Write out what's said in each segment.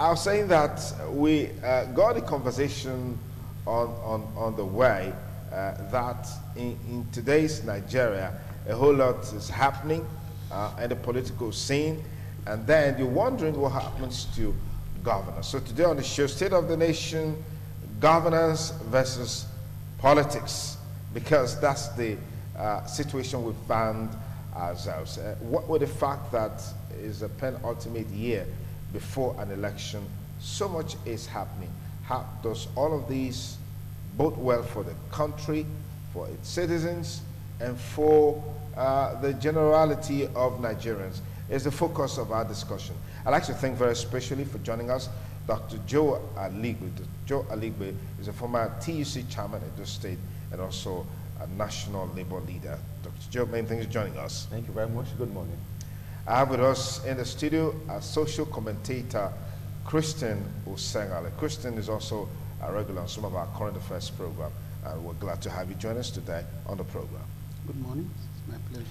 I was saying that we got a conversation on the way that in today's Nigeria, a whole lot is happening in the political scene, and then you're wondering what happens to governance. So today on the show, State of the Nation, governance versus politics, because that's the situation we found ourselves. What with the fact that is a penultimate year before an election, so much is happening. How does all of these bode well for the country, for its citizens, and for the generality of Nigerians is the focus of our discussion. I'd like to thank very especially for joining us Dr. Joe Aligbe. Joe Aligbe is a former TUC chairman in this state and also a national labor leader. Dr. Joe, many thanks for joining us. Thank you very much. Good morning. I have with us in the studio a social commentator, Christian Osengale. Christian is also a regular on some of our current affairs program, and we're glad to have you join us today on the program. Good morning. It's my pleasure.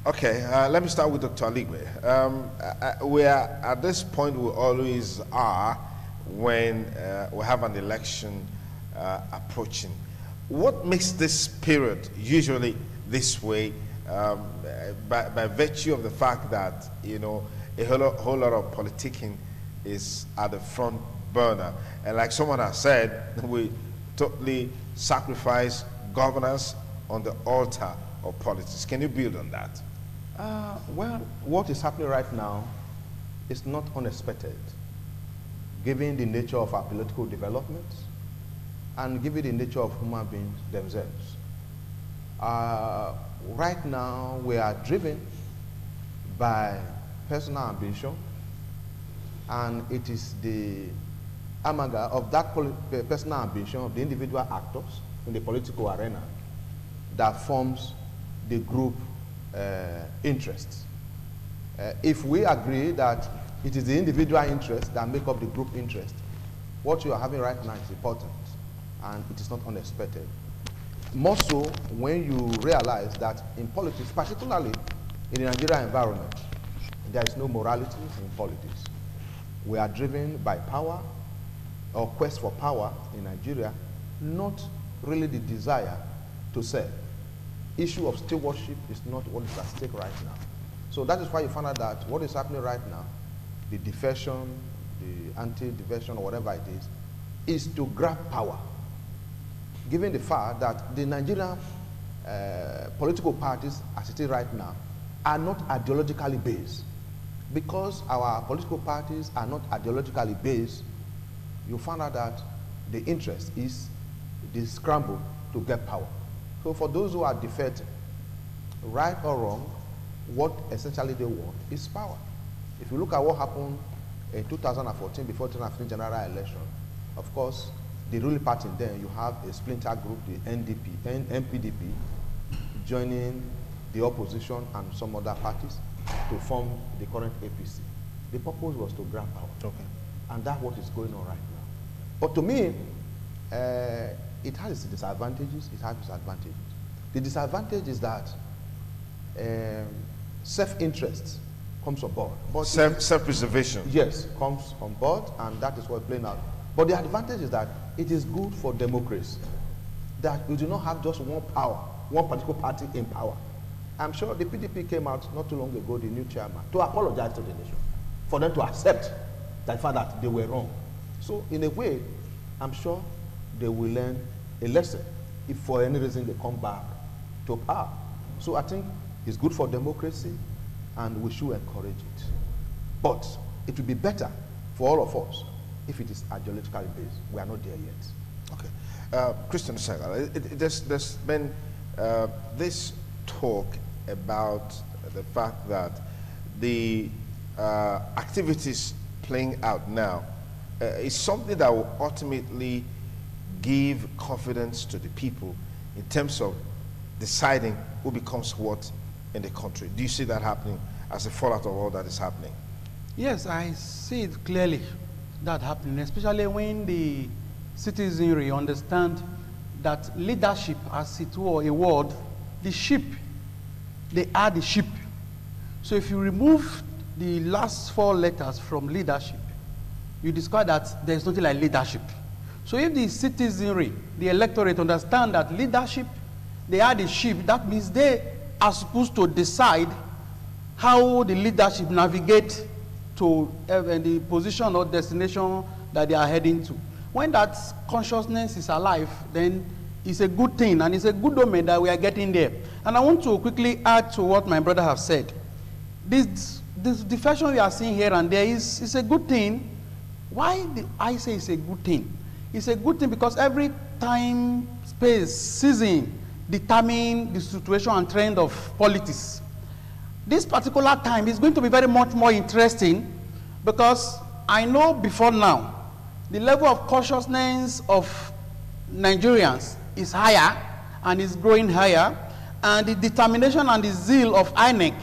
Okay, let me start with Dr. Aligbe. We are at this point we always are when we have an election approaching. What makes this period usually this way? By virtue of the fact that, you know, a whole lot of politicking is at the front burner, and like someone has said, we totally sacrifice governance on the altar of politics. Can you build on that? Well, what is happening right now is not unexpected, given the nature of our political developments and given the nature of human beings themselves. Right now, we are driven by personal ambition, and it is the amalgam of that personal ambition of the individual actors in the political arena that forms the group interests. If we agree that it is the individual interests that make up the group interest, what you are having right now is important, and it is not unexpected. More so when you realize that in politics, particularly in the Nigerian environment, there is no morality in politics. We are driven by power or quest for power in Nigeria, not really the desire to serve. Issue of stewardship is not what is at stake right now. So that is why you find out that what is happening right now, the defection, the anti-defection, or whatever it is to grab power. Given the fact that the Nigerian political parties, as it is right now, are not ideologically based. Because our political parties are not ideologically based, you find out that the interest is the scramble to get power. So for those who are defeated, right or wrong, what essentially they want is power. If you look at what happened in 2014, before 2015 general election, of course, the ruling party then, you have a splinter group, the NPDP, joining the opposition and some other parties to form the current APC. The purpose was to grab power. Okay. And that's what is going on right now. But to me, it has its disadvantages, it has its advantages. The disadvantage is that self-interest comes on board. But Self-preservation. yes, comes on board, and that is what's playing out. But the advantage is that it is good for democracy, that we do not have just one power, one political party in power. I'm sure the PDP came out not too long ago, the new chairman, to apologize to the nation, for them to accept the fact that they were wrong. So in a way, I'm sure they will learn a lesson if for any reason they come back to power. So I think it's good for democracy, and we should encourage it. But it would be better for all of us if it is ideologically based. We are not there yet. Okay. Christian Osengale, there's been this talk about the fact that the activities playing out now is something that will ultimately give confidence to the people in terms of deciding who becomes what in the country. Do you see that happening as a fallout of all that is happening? Yes, I see it clearly, that happening, especially when the citizenry understand that leadership, as it were a word, the sheep, they are the sheep. So if you remove the last four letters from leadership, you discover that there's nothing like leadership. So if the citizenry, the electorate understand that leadership, they are the sheep, that means they are supposed to decide how the leadership navigate to the position or destination that they are heading to. When that consciousness is alive, then it's a good thing, and it's a good omen that we are getting there. And I want to quickly add to what my brother has said. This deflection we are seeing here and there is a good thing. Why do I say it's a good thing? It's a good thing because every time, space, season determine the situation and trend of politics. This particular time is going to be very much more interesting because I know before now the level of consciousness of Nigerians is higher and is growing higher, and the determination and the zeal of INEC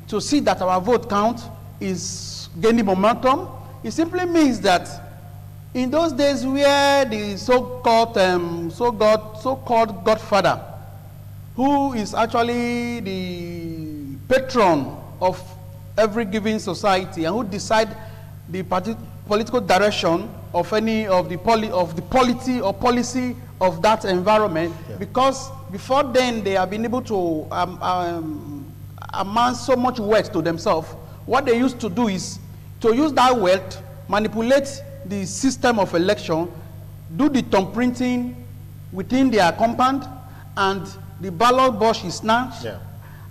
to see that our vote count is gaining momentum. It simply means that in those days where the so-called Godfather, who is actually the patron of every given society and who decide the political direction of any of the polity or policy of that environment, because before then they have been able to amass so much wealth to themselves. What they used to do is to use that wealth, manipulate the system of election, do the thumb printing within their compound, and the ballot box is snatched,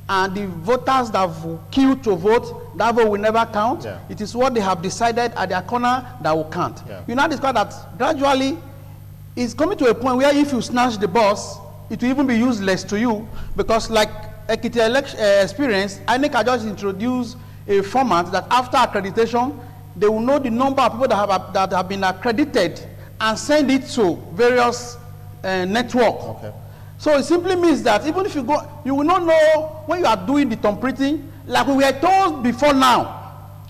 and the voters that have queued to vote, that vote will never count. It is what they have decided at their corner that will count. You now discover that gradually it's coming to a point where if you snatch the box, it will even be useless to you, because like Ekiti election experience, INEC has just introduced a format that after accreditation, they will know the number of people that have been accredited and send it to various networks. So it simply means that even if you go, you will not know when you are doing the thumb printing, like we were told before now,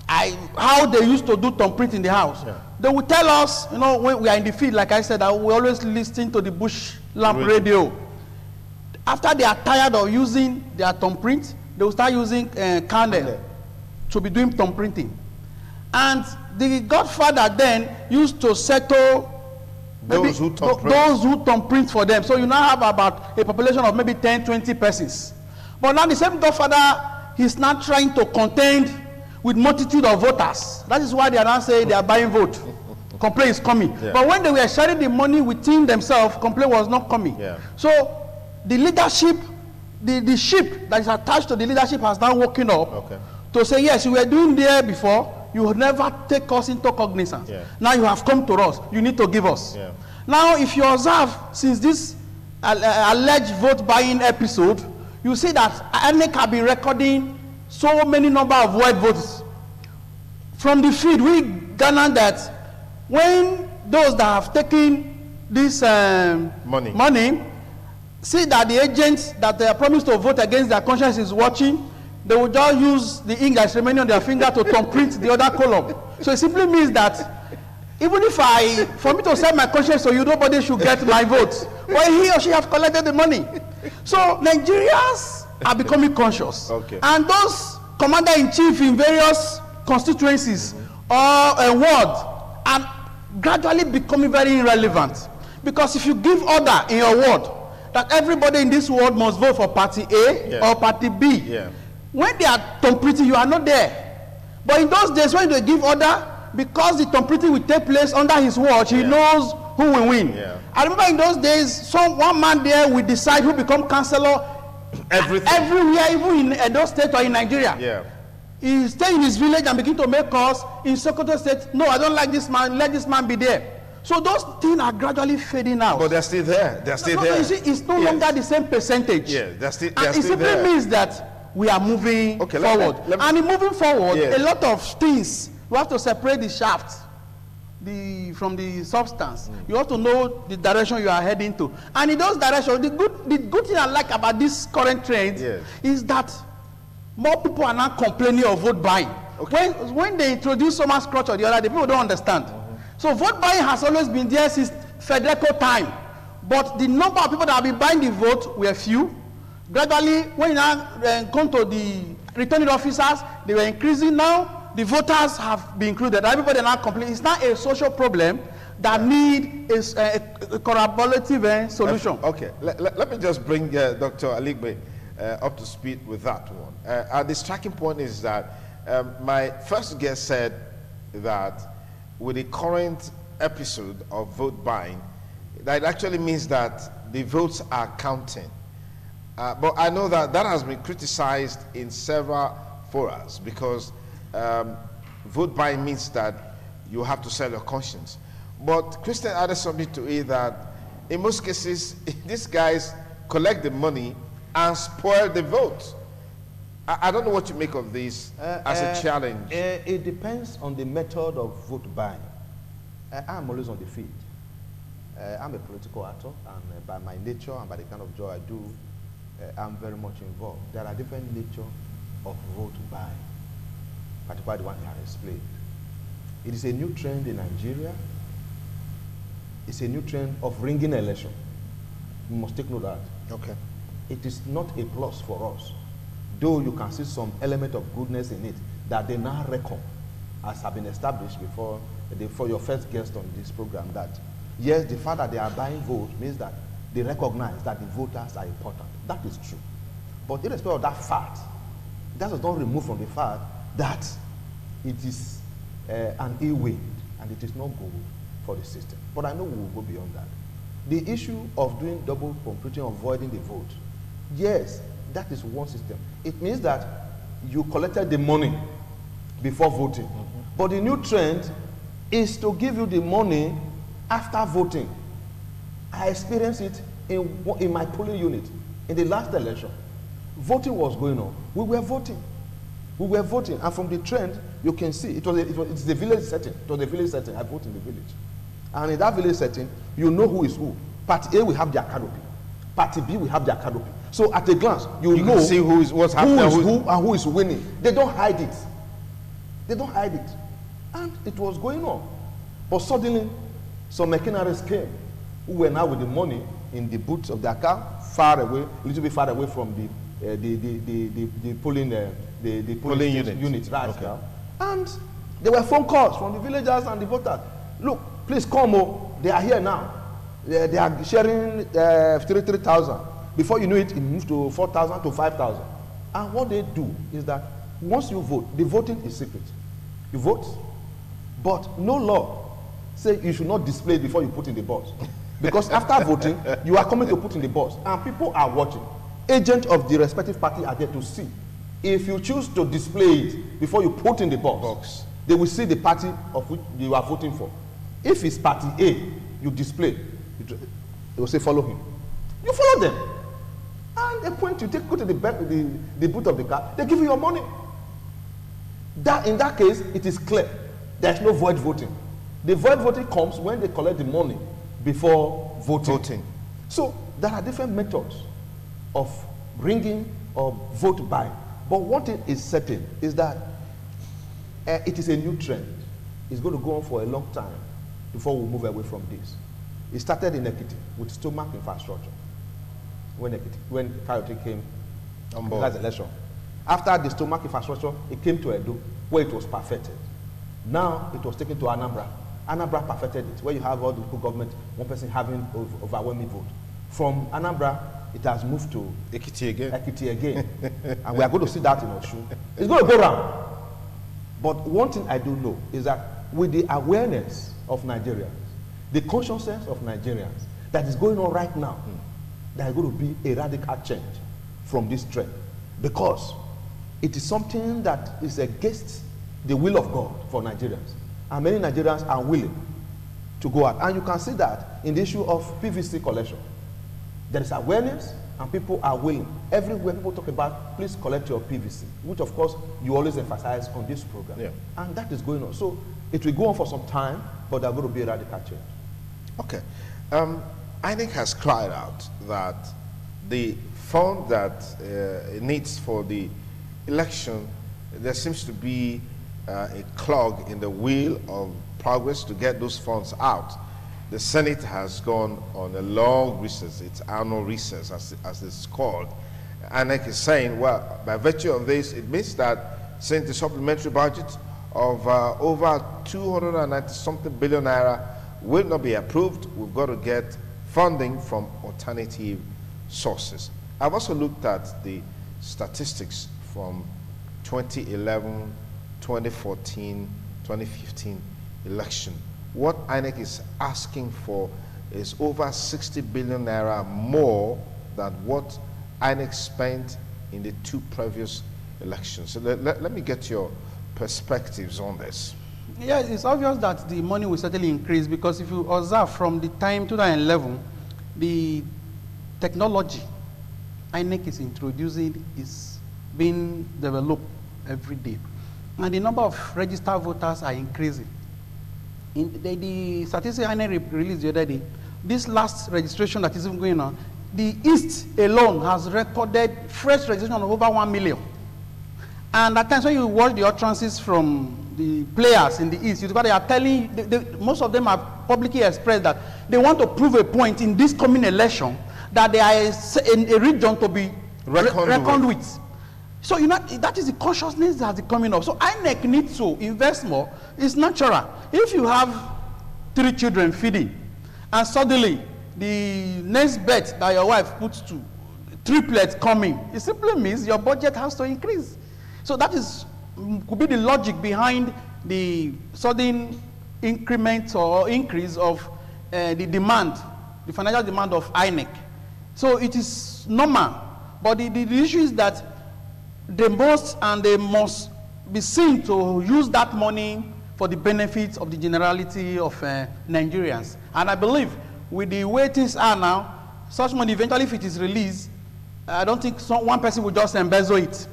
how they used to do thumb print in the house. They will tell us, you know, when we are in the field, like I said, we always listen to the bush lamp radio. After they are tired of using their thumb print, they will start using candle to be doing thumb printing. And the Godfather then used to settle those who thumb print for them. So you now have about a population of maybe 10, 20 persons. But now the same Godfather, he's not trying to contend with multitude of voters. That is why they are now saying they are buying vote. Complaint is coming. But when they were sharing the money within themselves, complaint was not coming. So the leadership, the ship that is attached to the leadership has now woken up to say, yes, you were doing there before, you would never take us into cognizance. Now you have come to us, you need to give us. Now if you observe, since this alleged vote buying episode, you see that INEC have been recording so many number of white votes. From the feed, we garnered that when those that have taken this money see that the agents that they are promised to vote against their conscience is watching, they will just use the ink that's remaining on their finger to thumb print the other column. So it simply means that even if for me to send my conscience to you, nobody should get my vote. But he or she have collected the money. So Nigerians are becoming conscious. And those commander-in-chief in various constituencies or ward are gradually becoming very irrelevant. Because if you give order in your ward that everybody in this world must vote for party A or party B, when they are thumb printing, you are not there. But in those days when they give order, because the thumb printing will take place under his watch, he knows who will win. I remember in those days, one man there will decide who become councillor everywhere, even in Edo State or in Nigeria. He stay in his village and begin to make calls. In Sokoto State, no, I don't like this man, let this man be there. So those things are gradually fading out. But they're still there. They're still there. You see, it's no longer the same percentage. They're still it simply means that we are moving forward. And in moving forward, a lot of things, we have to separate the shaft from the substance. You have to know the direction you are heading to. And in those directions, the good thing I like about this current trend is that more people are now complaining of vote buying. When they introduce so much structure the other day, people don't understand. So vote buying has always been there since Federico time. But the number of people that have been buying the vote were few. Gradually, when you now come to the returning officers, they were increasing now. the voters have been included, everybody now complaining. It's not a social problem that need a collaborative solution. Okay, let me just bring Dr. Aligbe up to speed with that one. The striking point is that my first guest said that with the current episode of vote buying, that actually means that the votes are counting. But I know that that has been criticized in several forums because vote buying means that you have to sell your conscience. But Christian added something to it that in most cases, these guys collect the money and spoil the vote. I don't know what you make of this as a challenge. It depends on the method of vote buying. I'm always on the field. I'm a political actor, and by my nature and by the kind of job I do, I'm very much involved. There are different nature of vote buying, particularly the one I have explained. It is a new trend in Nigeria. It's a new trend of ringing election. You must take note of that. Okay. It is not a plus for us, though you can see some element of goodness in it that they now reckon, as have been established before for your first guest on this program, that yes, the fact that they are buying votes means that they recognize that the voters are important. That is true. But irrespective of that fact, that does not remove from the fact that it is an ill wind and it is not good for the system. But I know we will go beyond that. The issue of doing double computing, avoiding the vote, yes, that is one system. It means that you collected the money before voting. But the new trend is to give you the money after voting. I experienced it in my polling unit. In the last election, voting was going on. We were voting. We were voting. And from the trend, you can see, it's the village setting. It was the village setting. I vote in the village. And in that village setting, you know who is who. Party A will have their canopy. Party B will have their canopy. So at a glance, you know can see what's happening, who and who is winning. They don't hide it. They don't hide it. And it was going on. But suddenly, some mercenaries came who were now with the money in the boots of their car, far away, a little bit far away from the polling unit right okay. now. And there were phone calls from the villagers and the voters. Look, please come, they are here now. They are sharing 3,000. Before you know it, it moves to 4,000 to 5,000. And what they do is that once you vote, the voting is secret. You vote, but no law says you should not display it before you put in the box. Because after voting, you are coming to put in the box, and people are watching. Agents of the respective party are there to see. If you choose to display it before you put in the box, they will see the party of which you are voting for. If it's party A, you display, they will say follow him. You follow them. And they point you, go to the boot of the car, they give you your money. In that case, it is clear. There is no void voting. The void voting comes when they collect the money before voting. So there are different methods of ringing or vote buying. But one thing is certain is that it is a new trend. It's going to go on for a long time before we move away from this. It started in Ekiti with stomach infrastructure. When Coyote came on board that election. After the stomach infrastructure, it came to Edo, where it was perfected. Now it was taken to Anambra. Anambra perfected it, where you have all the local government, one person having overwhelming vote. From Anambra, it has moved to Ekiti again. And we are going to see that in Osun. It's going to go round. But one thing I do know is that with the awareness of Nigerians, the consciousness of Nigerians that is going on right now, there is going to be a radical change from this trend. Because it is something that is against the will of God for Nigerians. And many Nigerians are willing to go out. And you can see that in the issue of PVC collection. There is awareness and people are willing. Everywhere people talk about, please collect your PVC, which of course you always emphasize on this program. Yeah. And that is going on. So it will go on for some time, but there will be a radical change. Okay. INEC has cried out that the fund that it needs for the election, there seems to be a clog in the wheel of progress to get those funds out. The Senate has gone on a long recess, its annual recess as it's called. INEC is saying, well, by virtue of this, it means that since the supplementary budget of over 290 something billion naira will not be approved. We've got to get funding from alternative sources. I've also looked at the statistics from 2011, 2014, 2015 election. What INEC is asking for is over 60 billion naira more than what INEC spent in the two previous elections. So let me get your perspectives on this. Yes, it's obvious that the money will certainly increase, because if you observe from the time 2011, the technology INEC is introducing is being developed every day. And the number of registered voters are increasing. In the statistics INEC released the other day, this last registration that is even going on, the East alone has recorded fresh registration of over 1 million. And at times when you watch the utterances from the players in the East, they are telling, most of them have publicly expressed that they want to prove a point in this coming election that they are a region to be reckoned with. So you know, that is the consciousness that is coming up. So INEC needs to invest more. It's natural. If you have 3 children feeding, and suddenly the next bet that your wife puts to triplets coming, it simply means your budget has to increase. So that is could be the logic behind the sudden increment or increase of the demand, the financial demand of INEC. So it is normal, but the issue is that they must be seen to use that money for the benefits of the generality of Nigerians. And I believe with the way things are now, such money eventually, if it is released, I don't think one person will just embezzle it.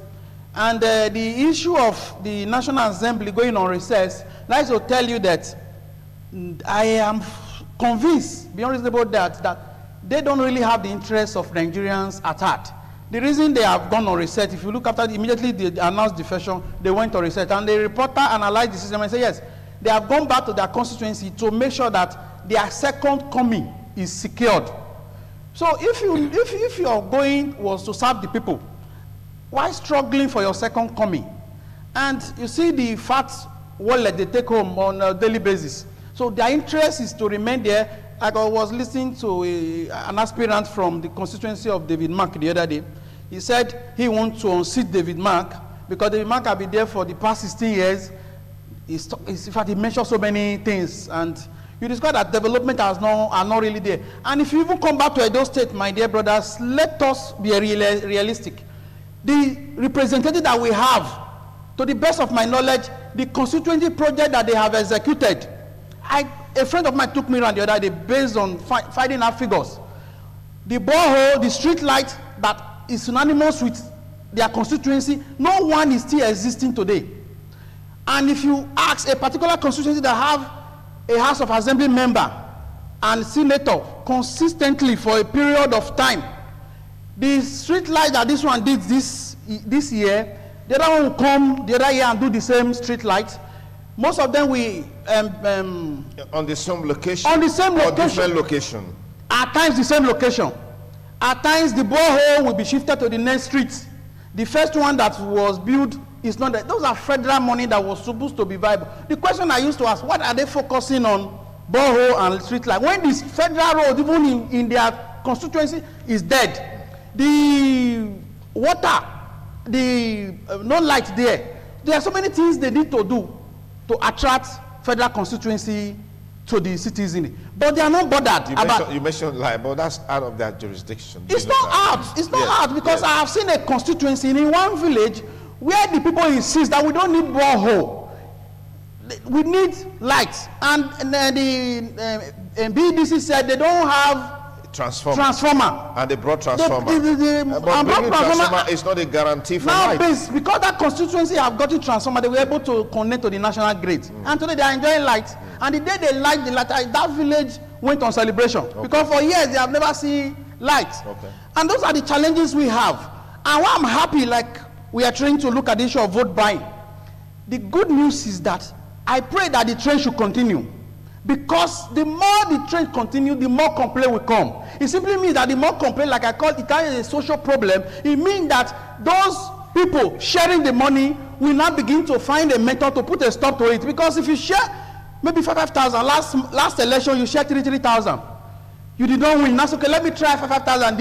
And the issue of the National Assembly going on recess, I'd like to tell you that I am convinced, beyond reasonable doubt, that they don't really have the interests of Nigerians at heart. The reason they have gone on reset, if you look after immediately they announced defection, they went on reset, and the reporter analyzed the system and said, yes, they have gone back to their constituency to make sure that their second coming is secured. So if your going was to serve the people, why struggling for your second coming? And you see the fat wallet they take home on a daily basis. So their interest is to remain there. Like I was listening to an aspirant from the constituency of David Mark the other day. He said he wants to unseat David Mark because David Mark has been there for the past 16 years. In fact, he mentioned so many things, and you discover that development are not really there. And if you even come back to Edo State, my dear brothers, let us be realistic. The representative that we have, to the best of my knowledge, the constituency project that they have executed, a friend of mine took me around the other day based on finding out figures. The borehole, the street light that is synonymous with their constituency, no one is still existing today. And if you ask a particular constituency that have a House of Assembly member and senator consistently for a period of time, the street light that this one did this year, the other one will come the other year and do the same street light. Most of them we on the same location. On the same location. Or different location. At times the same location. At times the borehole will be shifted to the next street. The first one that was built is not that. Those are federal money that was supposed to be viable. The question I used to ask, what are they focusing on borehole and street light? When this federal road, even in their constituency, is dead, the water, the no light there. There are so many things they need to do to attract federal constituency to the citizen, but they are not bothered you mentioned light, but that's out of their jurisdiction. It's not out. It's not out because I have seen a constituency in one village where the people insist that we don't need borehole, we need lights, and the BDC said they don't have transformer. And they brought transformer. But bringing transformer is not a guarantee for light. Because that constituency have gotten transformer, they were able to connect to the national grid. And today they are enjoying light. And the day they light the light, that village went on celebration. Because for years they have never seen light. And those are the challenges we have. And why I'm happy, like we are trying to look at the issue of vote buying. The good news is that I pray that the trend should continue. Because the more the trend continues, the more complaint will come. It simply means that the more complaint, like I call it, a social problem. It means that those people sharing the money we now begin to find a method to put a stop to it. Because if you share maybe 5,000, last election you shared 3,000. You did not win. That's okay. Let me try 5,000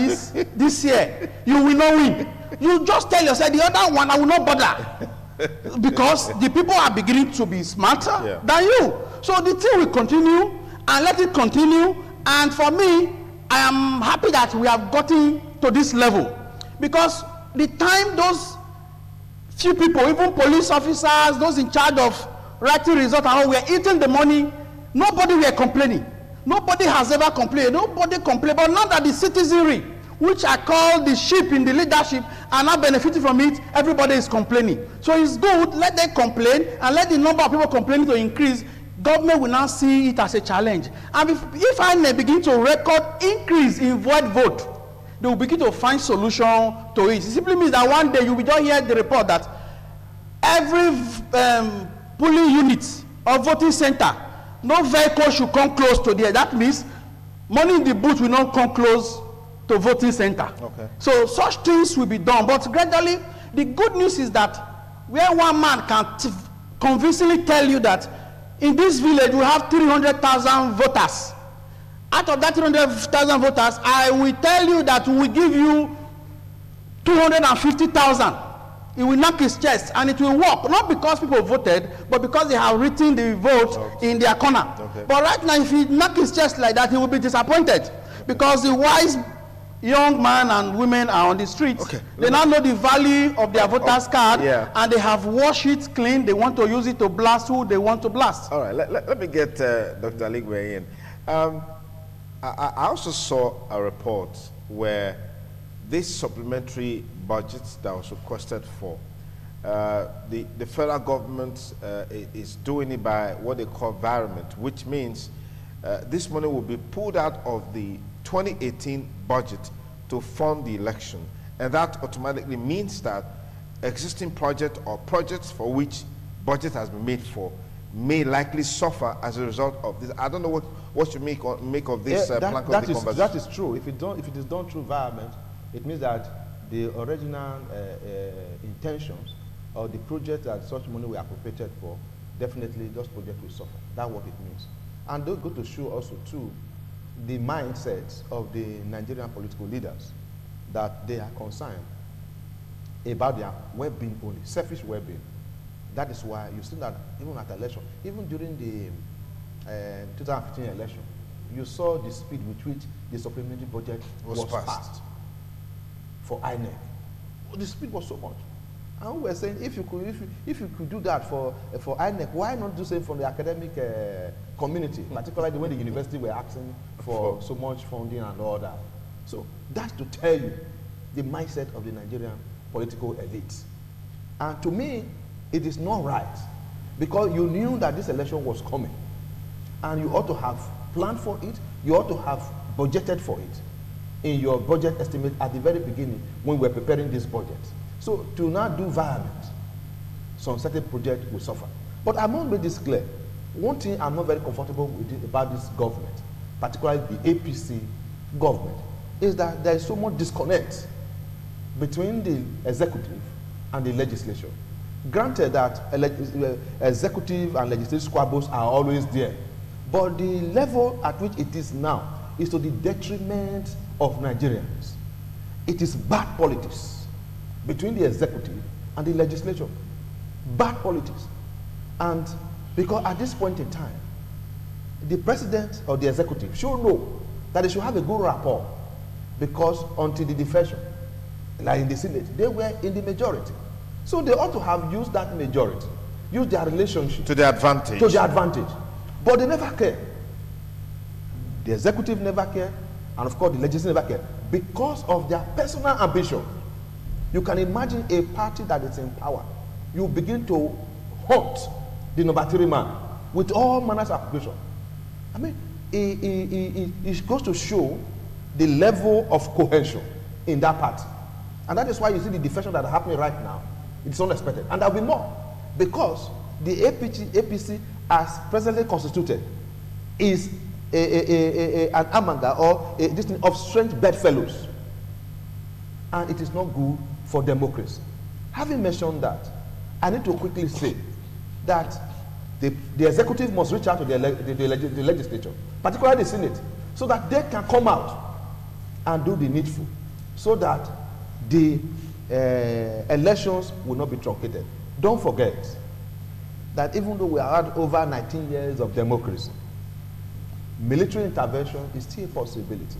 this year. You will not win. You just tell yourself the other one I will not bother. Because the people are beginning to be smarter than you. So the thing will continue and let it continue. And for me, I am happy that we have gotten to this level. Because the time those few people, even police officers, those in charge of writing results and all, were eating the money, nobody were complaining. Nobody has ever complained. Nobody complained. But now that the citizenry, which I call the sheep in the leadership, are now benefiting from it, everybody is complaining. So it's good, let them complain, and let the number of people complaining to increase. Government will now see it as a challenge. And if I begin to record increase in void vote, they will begin to find solution to it. It simply means that one day you will just hear the report that every polling unit or voting center, no vehicle should come close to there. That means money in the booth will not come close to voting center. Okay. So such things will be done. But gradually, the good news is that where one man can convincingly tell you that in this village we have 300,000 voters. Out of that 300,000 voters, I will tell you that we will give you 250,000. He will knock his chest and it will work, not because people voted, but because they have written the vote in their corner. Okay. But right now, if he knock his chest like that, he will be disappointed because the wise young man and women are on the streets. Okay. They now know the value of their voter's card, and they have washed it clean. They want to use it to blast who they want to blast. All right, let me get Dr. Aligwe in. I also saw a report where this supplementary budget that was requested for, the federal government is doing it by what they call environment, which means this money will be pulled out of the 2018 budget to fund the election. And that automatically means that existing projects or projects for which budget has been made for may likely suffer as a result of this. I don't know what you make of this that is true. If it is done through environment, it means that the original intentions or the project that such money were appropriated for, definitely those projects will suffer. That's what it means. And they'll go to show also too the mindsets of the Nigerian political leaders, that they are concerned about their well-being only, selfish well-being. That is why you see that even at election, even during the 2015 election, you saw the speed with which the supplementary budget was passed for INEC. The speed was so much. And we were saying, if you could do that for INEC, why not do the same for the academic community, particularly when the university were asking for so much funding and all that. So that's to tell you the mindset of the Nigerian political elite. And to me, it is not right, because you knew that this election was coming, and you ought to have planned for it, you ought to have budgeted for it in your budget estimate at the very beginning when we were preparing this budget. So to not do violence, some certain project will suffer. But I must make this clear. One thing I'm not very comfortable with about this government, particularly the APC government, is that there is so much disconnect between the executive and the legislature. Granted that executive and legislative squabbles are always there, but the level at which it is now is to the detriment of Nigerians. It is bad politics between the executive and the legislature. Bad politics. And because at this point in time, the president or the executive should know that they should have a good rapport, because until the defection, like in the Senate, they were in the majority. So they ought to have used that majority, used their relationship to their advantage. To their advantage. But they never care. The executive never care, and of course the legislature never care, because of their personal ambition. You can imagine a party that is in power. You begin to hunt the number 3 man with all manners of application. I mean, it goes to show the level of cohesion in that party. And that is why you see the defection that is happening right now. It's unexpected. And there will be more, because the APC as presently constituted is an amalgam or this thing of strange bedfellows. And it is not good for democracy. Having mentioned that, I need to quickly say that the executive must reach out to the legislature, particularly the Senate, so that they can come out and do the needful, so that the elections will not be truncated. Don't forget that even though we have had over 19 years of democracy, military intervention is still a possibility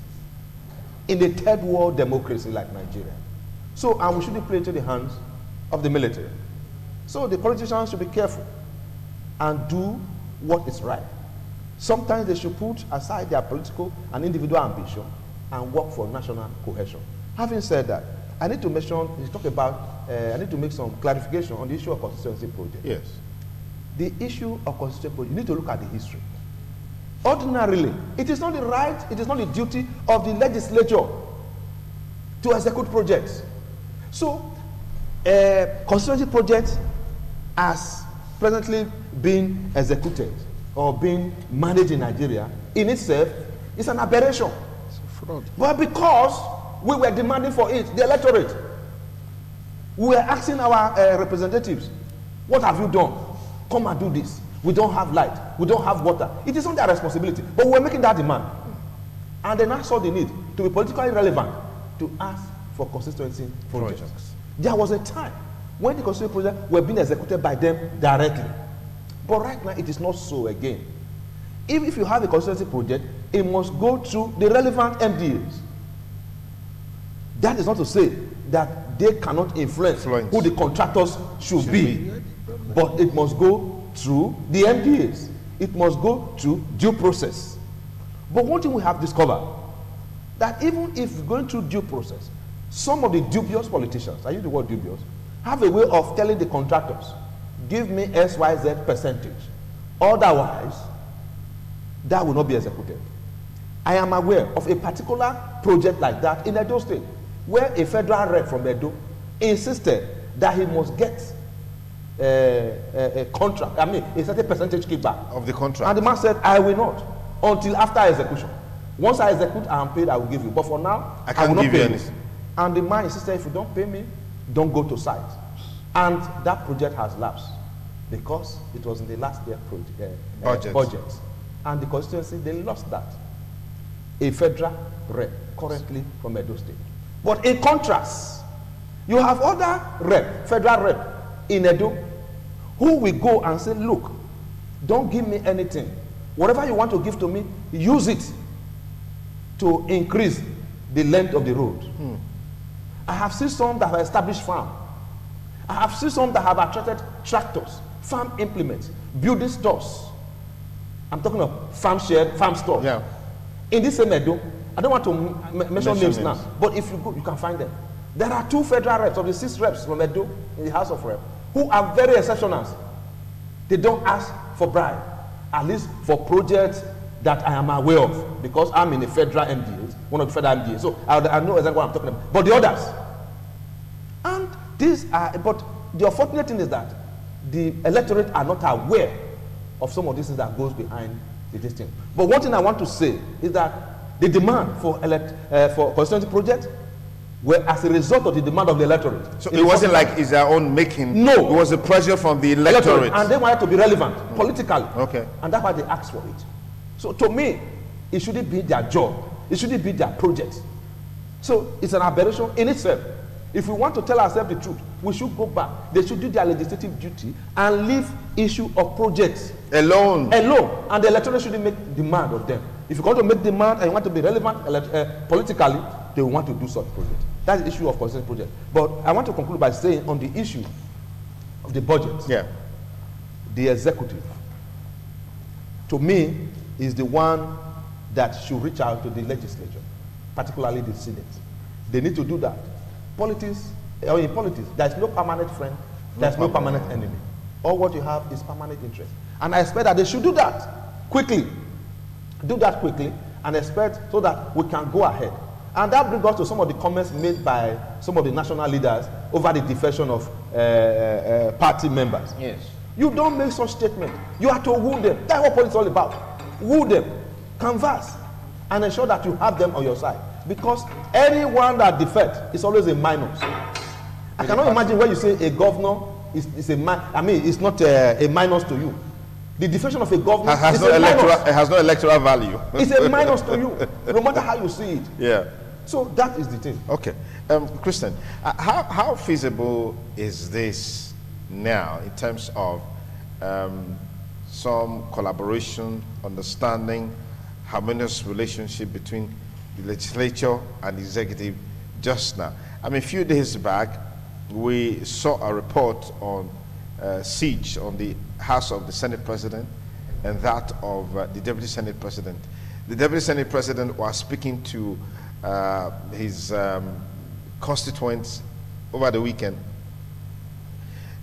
in a third world democracy like Nigeria. So, and we shouldn't play into the hands of the military. So the politicians should be careful and do what is right. Sometimes they should put aside their political and individual ambition and work for national cohesion. Having said that, I need to mention, I need to make some clarification on the issue of constituency project. Yes. The issue of constituency project, you need to look at the history. Ordinarily, it is not the right, it is not the duty of the legislature to execute projects. So, constituency projects as presently being executed or being managed in Nigeria in itself is an aberration. It's a fraud. But because we were demanding for it, the electorate, we were asking our representatives, what have you done? Come and do this. We don't have light. We don't have water. It is not their responsibility. But we were making that demand. And they now saw the need to be politically relevant to ask for constituency projects. There was a time when the constituency projects were being executed by them directly. But right now, it is not so again. If you have a constituency project, it must go through the relevant MDAs. That is not to say that they cannot influence who the contractors should be. But it must go through the MDAs. It must go through due process. But one thing we have discovered, that even if going through due process, some of the dubious politicians, I use the word dubious, have a way of telling the contractors, give me XYZ percentage. Otherwise, that will not be executed. I am aware of a particular project like that in Edo State, where a federal rep from Edo insisted that he must get a contract, a certain percentage kickback of the contract. And the man said, I will not until after execution. Once I execute, I am paid, I will give you. But for now, I can't will not give you pay anything. And the man insisted, if you don't pay me, don't go to site. And that project has lapsed because it was in the last year budget. And the constituency, they lost that. A federal rep currently from Edo State. But in contrast, you have other rep, federal rep in Edo, who will go and say, look, don't give me anything. Whatever you want to give to me, use it to increase the length of the road. I have seen some that have established farm. I have seen some that have attracted tractors, farm implements, building stores. I'm talking of farm shed, farm stores. Yeah. In this same Edo, I don't want to mention names now, but if you go, you can find them. There are 2 federal reps of the 6 reps from Edo in the House of Rep who are very exceptional. They don't ask for bribe, at least for projects that I am aware of, because I'm in a federal MDA, one of the federal MDAs, so I know exactly what I'm talking about. But the others, and these are, but the unfortunate thing is that the electorate are not aware of some of these things that goes behind this thing. But one thing I want to say is that the demand for constituency projects were as a result of the demand of the electorate. So it wasn't like it's their own making. No. It was a pressure from the electorate. And they wanted to be relevant politically. Okay. And that's why they asked for it. So to me, it shouldn't be their job. It shouldn't be their project. So it's an aberration in itself. If we want to tell ourselves the truth, we should go back. They should do their legislative duty and leave issue of projects alone. And the electorate shouldn't make demand of them. If you want to make demand and you want to be relevant politically, they want to do such projects. That's the issue of constituency project. But I want to conclude by saying on the issue of the budget, the executive, to me, is the one that should reach out to the legislature, particularly the Senate. They need to do that. Politics, or in politics, there is no permanent friend, there is no permanent enemy. All what you have is permanent interest. And I expect that they should do that quickly. Do that quickly and expect so that we can go ahead. And that brings us to some of the comments made by some of the national leaders over the defection of party members. Yes. You don't make such statements. You have to woo them. That's what politics is all about. Woo them, canvass, and ensure that you have them on your side. Because anyone that defects is always a minus. I cannot imagine where you say a governor it's not a minus to you. The defection of a government has no electoral value. It's a minus to you, no matter how you see it. Yeah. So that is the thing. Okay. Christian, how feasible is this now in terms of some collaboration, understanding, harmonious relationship between the legislature and the executive just now? I mean, a few days back, we saw a report on siege on the House of the Senate President and that of the Deputy Senate President. The Deputy Senate President was speaking to his constituents over the weekend,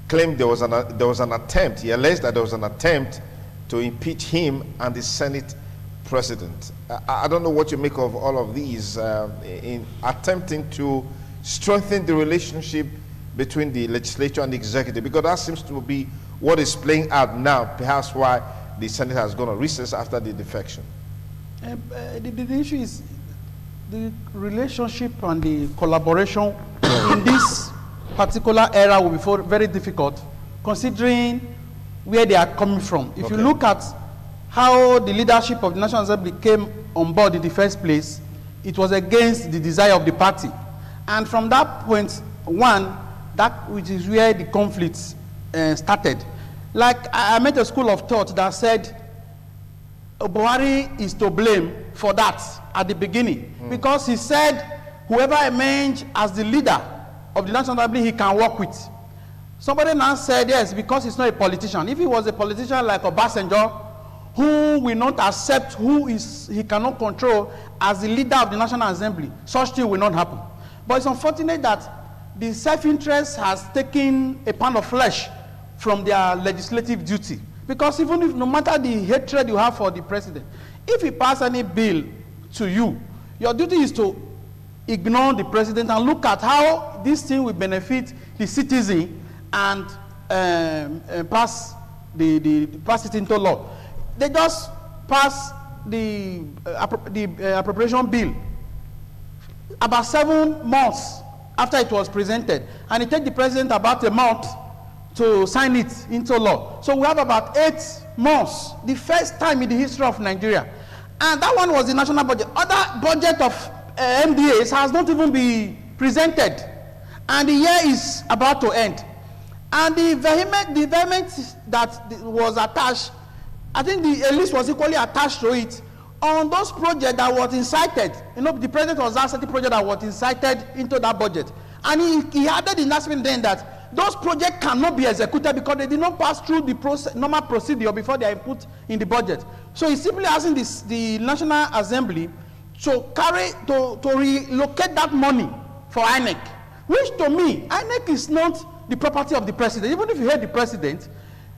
claimed there was an attempt, he alleged that there was an attempt to impeach him and the Senate President. I don't know what you make of all of these in attempting to strengthen the relationship between the legislature and the executive, because that seems to be what is playing out now, perhaps why the Senate has gone on recess after the defection. The issue is the relationship and the collaboration in this particular era will be very difficult, considering where they are coming from. If you look at how the leadership of the National Assembly came on board in the first place, it was against the desire of the party. And from that point, which is where the conflicts started. Like, I met a school of thought that said Buhari is to blame for that at the beginning, because he said whoever emerged as the leader of the National Assembly he can work with. Somebody now said yes, because he's not a politician. If he was a politician like Obasanjo, who will not accept who he cannot control as the leader of the National Assembly, such thing will not happen. But it's unfortunate that the self-interest has taken a pound of flesh from their legislative duty. Because even if, no matter the hatred you have for the president, if he pass any bill to you, your duty is to ignore the president and look at how this thing will benefit the citizen and pass it into law. They just pass the appropriation bill about 7 months after it was presented, and it takes the president about a month to sign it into law. So we have about 8 months, the first time in the history of Nigeria. And that one was the national budget. Other budget of MDAs has not even been presented, and the year is about to end. And the vehement that was attached, I think the list was equally attached to it on those projects that was incited. You know, the president was asked the project that was incited into that budget, and he added in that statement then that those projects cannot be executed because they did not pass through the normal procedure before they are put in the budget. So he's simply asking the National Assembly to relocate that money for INEC, which to me, INEC is not the property of the president. Even if you hate the president,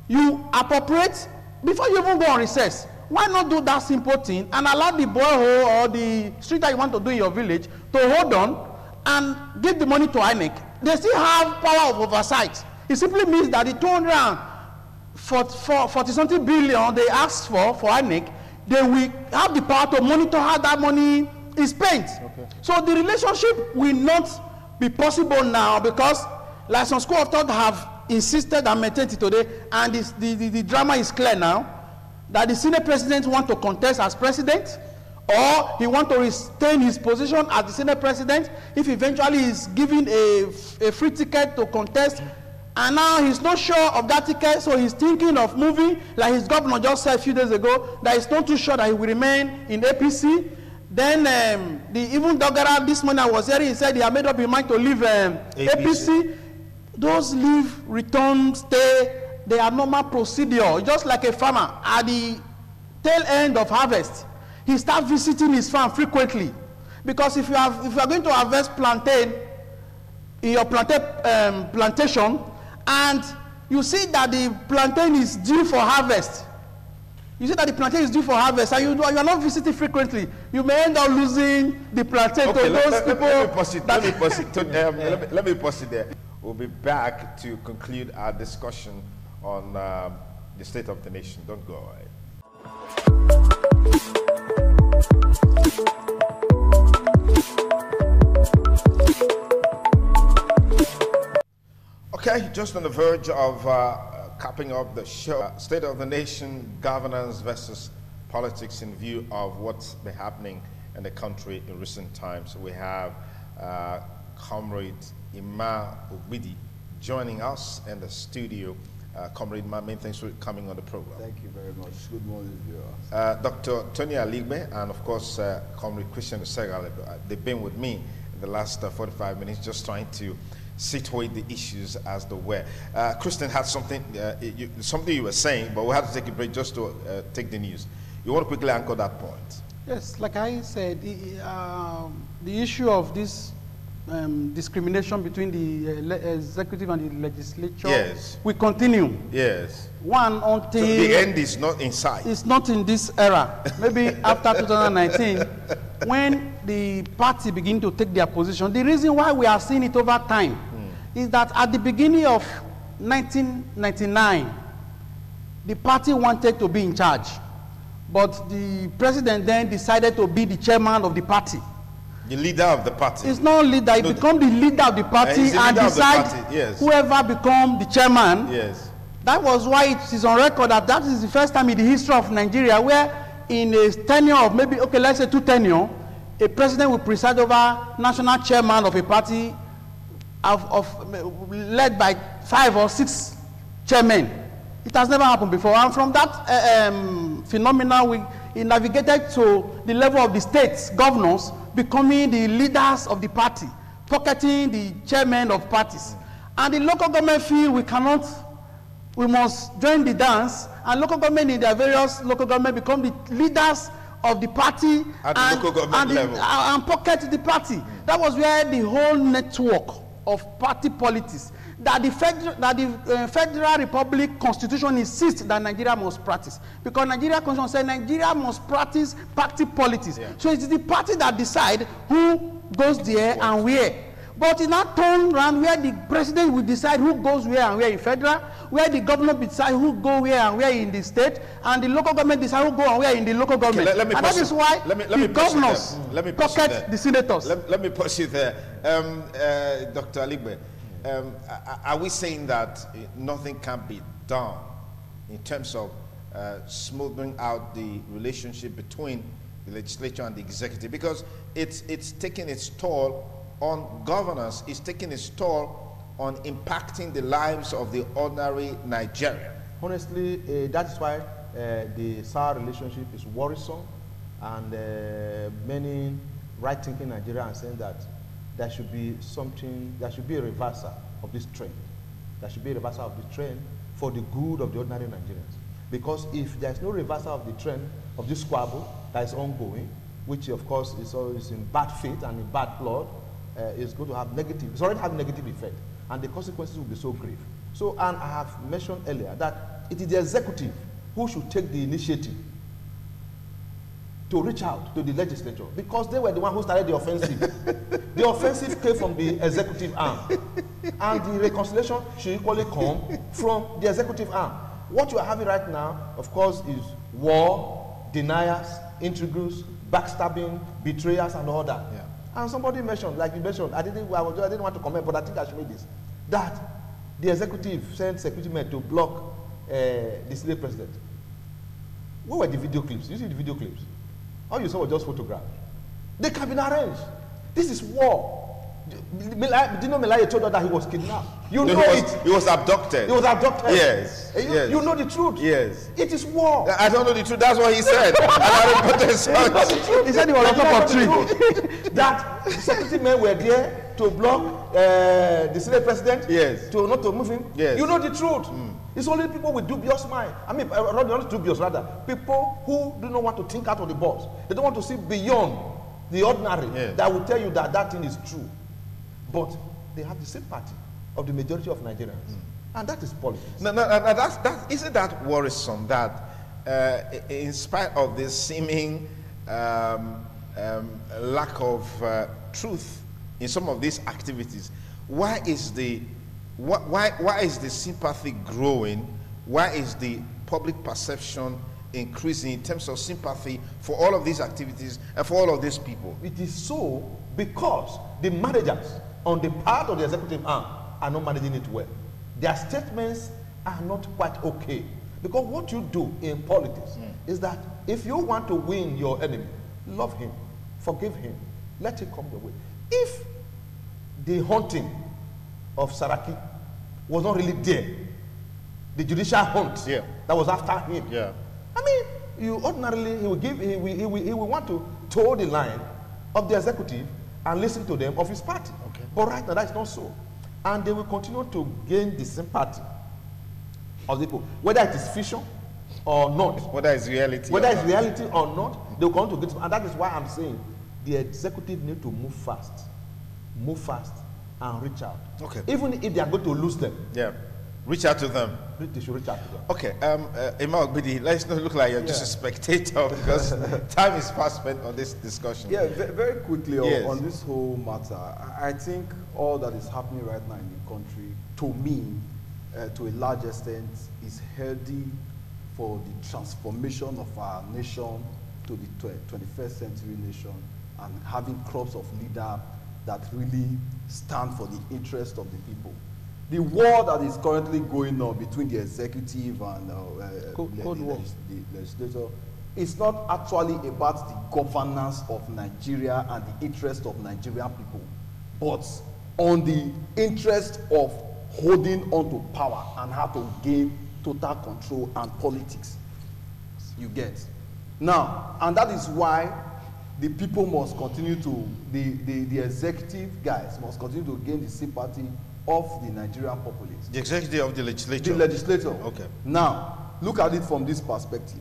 you appropriate before you even go on recess. Why not do that simple thing and allow the borehole or the street that you want to do in your village to hold on and give the money to INEC? They still have power of oversight. It simply means that the 240-something billion they asked for INEC, they will have the power to monitor how that money is spent. Okay. So the relationship will not be possible now because, like some school of thought have insisted and maintained it today, and the drama is clear now, that the Senate President wants to contest as president, or he wants to retain his position as the Senate President if eventually he's given a free ticket to contest, and now he's not sure of that ticket, so he's thinking of moving, like his governor just said a few days ago, that he's not too sure that he will remain in APC. Then even Dogara this morning I was hearing, he said he had made up his mind to leave APC. Those leave, return, stay, they are normal procedure. Just like a farmer at the tail end of harvest, he starts visiting his farm frequently, because if you are going to harvest plantain in your plantation, and you see that the plantain is due for harvest, and you are not visiting frequently, you may end up losing the plantain to those people. Let me pause it there. We'll be back to conclude our discussion on the state of the nation. Don't go away. Okay, just on the verge of capping up the show. State of the Nation, governance versus politics in view of what's been happening in the country in recent times. We have Comrade Ima Ogbidi joining us in the studio. Comrade Ima, many thanks for coming on the program. Thank you very much. Good morning, viewers. Dr. Tony Aligbe and of course Comrade Christian Osegal, they've been with me in the last 45 minutes just trying to situate the issues as they were. Christian had something you were saying, but we had to take a break just to take the news. You want to quickly anchor that point? Yes, like I said, the issue of this discrimination between the executive and the legislature, yes, will continue. Yes. One, until so the end is not in sight. It's not in this era. Maybe after 2019, when the party begin to take their position. The reason why we are seeing it over time is that at the beginning of 1999, the party wanted to be in charge, but the president then decided to be the chairman of the party. The leader of the party. It's not leader, he become the leader of the party and decide yes, whoever become the chairman. Yes. That was why it is on record that that is the first time in the history of Nigeria where in a tenure of maybe, okay, let's say 2 tenure, a president will preside over national chairman of a party led by 5 or 6 chairmen. It has never happened before. And from that phenomenon, it navigated to the level of the states, governors, becoming the leaders of the party, pocketing the chairmen of parties. And the local government feel we must join the dance, and local government in their various local government become the leaders of the party and pocket the party. That was where the whole network of party politics that the Federal Republic Constitution insists that Nigeria must practice. Because Nigeria Constitution says Nigeria must practice party politics. Yeah. So it's the party that decide who goes there and where. But in that turn around where the president will decide who goes where and where in federal, where the governor decide who go where and where in the state, and the local government decide who go and where in the local government. Okay, and that is why the governors pocket the senators. Let me push you there. Dr. Aligbe, are we saying that nothing can be done in terms of smoothing out the relationship between the legislature and the executive? Because it's taking its toll on governance, it's taking its toll on impacting the lives of the ordinary Nigerian. Honestly, that is why the SAR relationship is worrisome, and many right-thinking Nigerians are saying that there should be a reversal of this trend. There should be a reversal of the trend for the good of the ordinary Nigerians. Because if there is no reversal of the trend of this squabble that is ongoing, which of course is always in bad faith and in bad blood, is going to have negative, it's already having negative effect, and the consequences will be so grave. So, and I have mentioned earlier that it is the executive who should take the initiative to reach out to the legislature, because they were the one who started the offensive. The offensive came from the executive arm, and the reconciliation should equally come from the executive arm. What you are having right now, of course, is war, deniers, intrigues, backstabbing, betrayers, and all that. Yeah. And somebody mentioned, like you mentioned, I didn't want to comment, but I think I should make this, that the executive sent security men to block the slave president. Where were the video clips? You see the video clips? All you saw was just photographs. They can be arranged. This is war. Did you know Melaya told her that he was kidnapped? You know it. He was abducted. He was abducted. Yes. Yes. You know the truth. Yes. It is war. I don't know the truth. That's what he said. He said he was on top of tree. That the security men were there to block the Senate president. Yes. To not to move him. Yes. You know the truth. It's only people with dubious mind. I mean, not dubious, rather. People who do not want to think out of the box. They don't want to see beyond the ordinary. Yes. That will tell you that that thing is true. But they have the sympathy of the majority of Nigerians. And that is politics. Isn't that worrisome that in spite of this seeming lack of truth in some of these activities, why is the sympathy growing? Why is the public perception increasing in terms of sympathy for all of these activities and for all of these people? It is so because the managers on the part of the executive arm are not managing it well. their statements are not quite okay. Because what you do in politics is that if you want to win your enemy, love him, forgive him, let it come your way. If the hunting of Saraki was not really there, the judicial hunt that was after him, I mean, you ordinarily, he will want to toe the line of the executive and listen to them of his party. Okay. But right now, that's not so. And they will continue to gain the sympathy of the people, whether it is fiction or not. Whether it's reality. Whether it's reality or not, they will continue to get, and that is why I'm saying the executive need to move fast, and reach out. Okay. Even if they are going to lose them. Yeah. Reach out to them. They should reach out to them. Okay, Emma Ogbidi, let's not look like you're just a spectator because time is fast spent on this discussion. Yeah, very quickly Yes. on this whole matter, I think all that is happening right now in the country, to me, to a large extent, is healthy for the transformation of our nation to the 21st century nation and having crops of leaders that really stand for the interest of the people. The war that is currently going on between the executive and the legislature is not actually about the governance of Nigeria and the interest of Nigerian people, but on the interest of holding on to power and how to gain total control and politics. You get? Now, and that is why the people must continue to, the executive guys must continue to gain the sympathy of the Nigerian populace. The executive of the legislature. The legislature. Okay. Now, look at it from this perspective.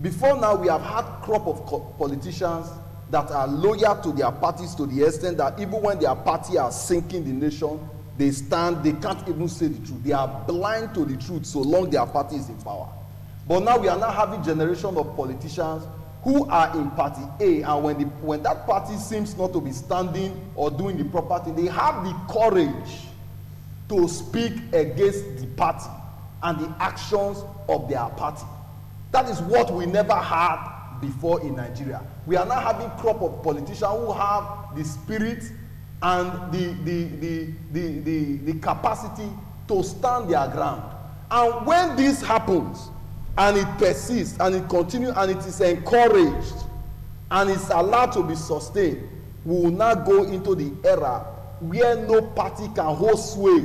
Before now, we have had crop of politicians that are loyal to their parties to the extent that even when their party are sinking the nation, they stand, they can't even say the truth. They are blind to the truth so long their party is in power. But now we are now having generation of politicians who are in party A, and when that party seems not to be standing or doing the proper thing, they have the courage to speak against the party and the actions of their party. That is what we never had before in Nigeria. We are now having crop of politicians who have the spirit and the capacity to stand their ground. And when this happens, and it persists, and it continues, and it is encouraged, and it's allowed to be sustained, we will now go into the era where no party can hold sway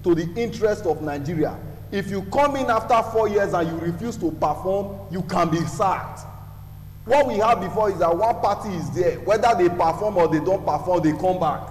to the interest of Nigeria. If you come in after 4 years and you refuse to perform, you can be sacked. What we have before is that one party is there, whether they perform or they don't perform, they come back.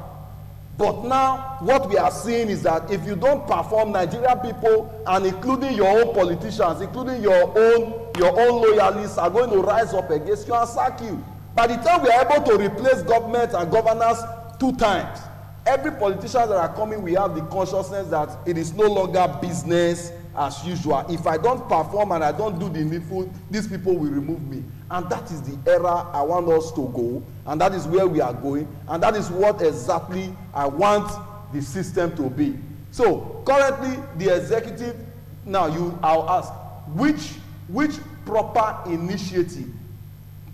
But now, what we are seeing is that if you don't perform, Nigerian people, and including your own politicians, including your own loyalists, are going to rise up against you and sack you. By the time we are able to replace government and governors 2 times, every politician that are coming, we have the consciousness that it is no longer business as usual. If I don't perform and I don't do the needful, these people will remove me. And that is the era I want us to go, and that is where we are going, and that is what exactly I want the system to be. So currently the executive, now I'll ask, which proper initiative,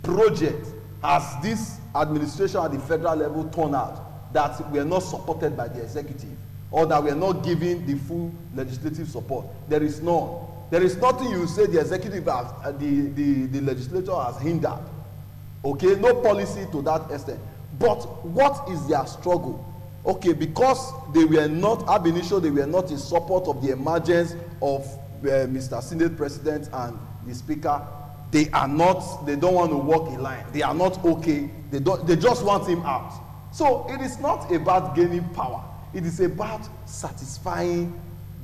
project has this administration at the federal level turned out that we are not supported by the executive, or that we are not giving the full legislative support? There is none. There is nothing you say the executive has, the legislature has hindered. Okay, no policy to that extent. But what is their struggle? Okay, because they were not ab initio, they were not in support of the emergence of Mr. Senate President and the Speaker. They don't want to walk in line. They are not okay. They just want him out. So it is not about gaining power. It is about satisfying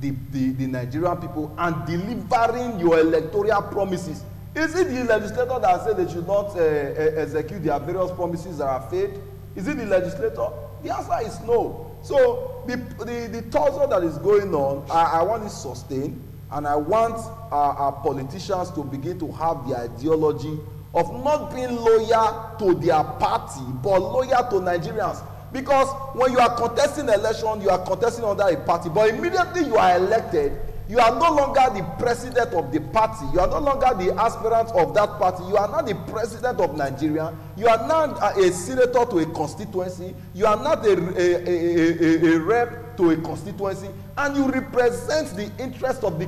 the Nigerian people and delivering your electoral promises. Is it the legislator that said they should not execute their various promises that are failed? Is it the legislator? The answer is no. So the tussle that is going on, I want it sustained, and I want our politicians to begin to have the ideology of not being loyal to their party, but loyal to Nigerians. Because when you are contesting election, you are contesting under a party, but immediately you are elected, You are no longer the president of the party. You are no longer the aspirant of that party. You are not the president of Nigeria. You are not a senator to a constituency. You are not a rep to a constituency. And you represent the interest of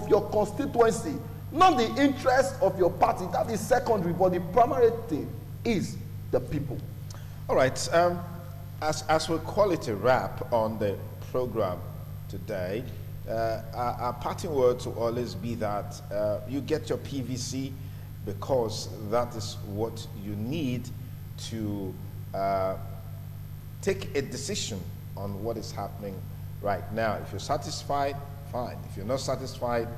your constituency, not the interest of your party. That is secondary, but the primary thing is the people. All right. As we call it a wrap on the program today, our parting words will always be that you get your PVC because that is what you need to take a decision on what is happening right now. If you're satisfied, fine. If you're not satisfied,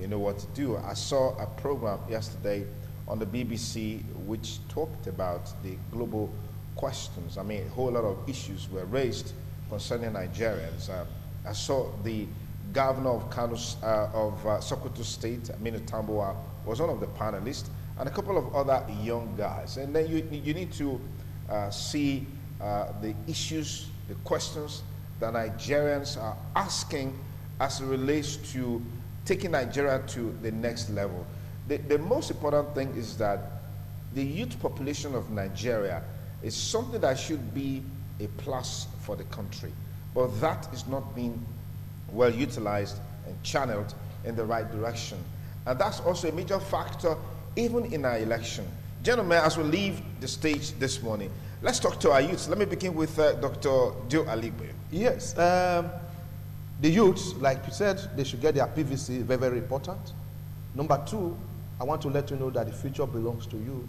you know what to do. I saw a program yesterday on the BBC which talked about the global questions. I mean, a whole lot of issues were raised concerning Nigerians. I saw the governor of Sokoto State, Aminu Tambuwa, was one of the panelists, and a couple of other young guys. And then you need to see the issues, the questions that Nigerians are asking as it relates to taking Nigeria to the next level. The most important thing is that the youth population of Nigeria is something that should be a plus for the country, but that is not being well utilized and channeled in the right direction. And that's also a major factor even in our election. Gentlemen, as we leave the stage this morning, let's talk to our youth. Let me begin with Dr. Joe Aligbe. Yes, the youths, like you said, they should get their PVC, very, very important. Number two, I want to let you know that the future belongs to you,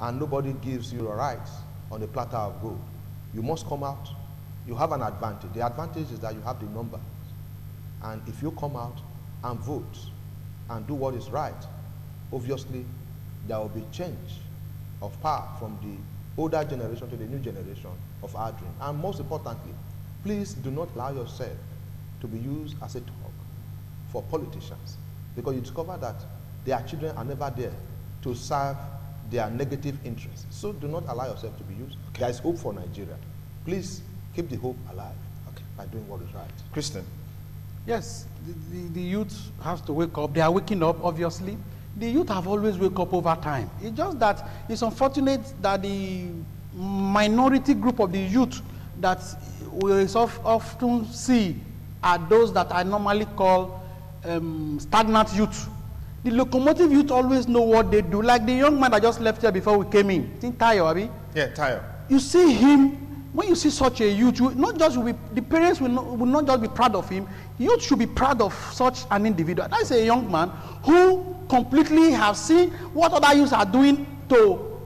and nobody gives you a right on a platter of gold. You must come out. You have an advantage. The advantage is that you have the numbers. And if you come out and vote and do what is right, obviously there will be change of power from the older generation to the new generation of our dream. And most importantly, please do not allow yourself to be used as a talk for politicians, because you discover that their children are never there to serve their negative interests. So do not allow yourself to be used. Okay. There is hope for Nigeria. Please keep the hope alive, okay, by doing what is right. Kristen. Yes, the youth have to wake up. They are waking up, obviously. The youth have always wake up over time. It's just that it's unfortunate that the minority group of the youth that we often see are those that I normally call stagnant youth. The locomotive youth always know what they do. Like the young man that just left here before we came in. Think Tayo, Abi? Yeah, Tayo. You see him. When you see such a youth, the parents will not just be proud of him. Youth should be proud of such an individual. That is a young man who completely has seen what other youths are doing to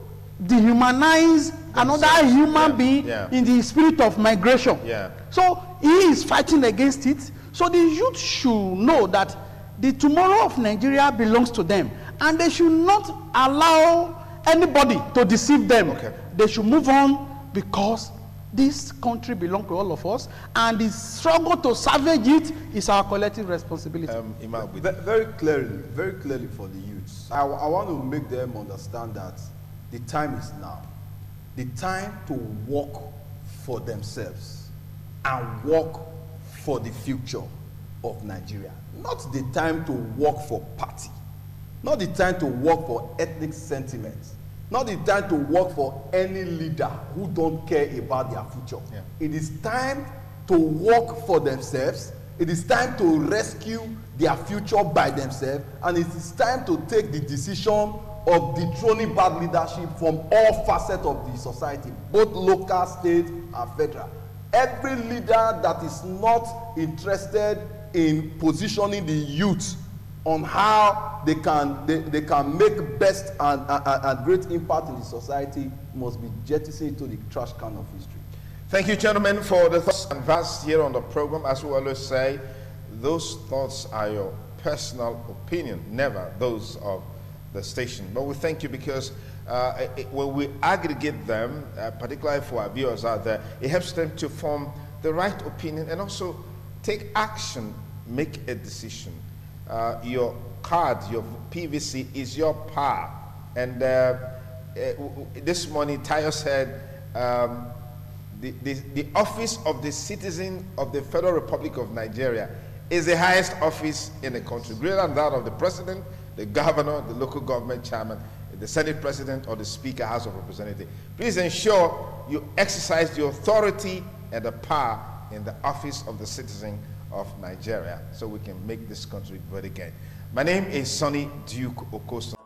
dehumanize another human being in the spirit of migration. Yeah. So he is fighting against it. So the youth should know that the tomorrow of Nigeria belongs to them, and they should not allow anybody to deceive them. Okay. They should move on, because this country belongs to all of us, and the struggle to salvage it is our collective responsibility. Very clearly for the youths, I want to make them understand that the time is now. The time to work for themselves and work for the future of Nigeria. Not the time to work for party. Not the time to work for ethnic sentiments. Not the time to work for any leader who don't care about their future. Yeah. It is time to work for themselves. It is time to rescue their future by themselves. And it is time to take the decision of dethroning bad leadership from all facets of the society, both local, state, and federal. Every leader that is not interested in positioning the youth on how they can make best and great impact in the society must be jettisoned into the trash can of history. Thank you, gentlemen, for the thoughts and advice here on the program. As we always say, those thoughts are your personal opinion, never those of the station. But we thank you because when we aggregate them, particularly for our viewers out there, it helps them to form the right opinion and also take action, make a decision. Your card, your PVC is your power. And this morning, Tayo said, the office of the citizen of the Federal Republic of Nigeria is the highest office in the country, greater than that of the president, the governor, the local government chairman, the Senate president, or the Speaker, House of Representatives. Please ensure you exercise the authority and the power in the office of the citizen of Nigeria so we can make this country great again. My name is Sonny Duke Okosto.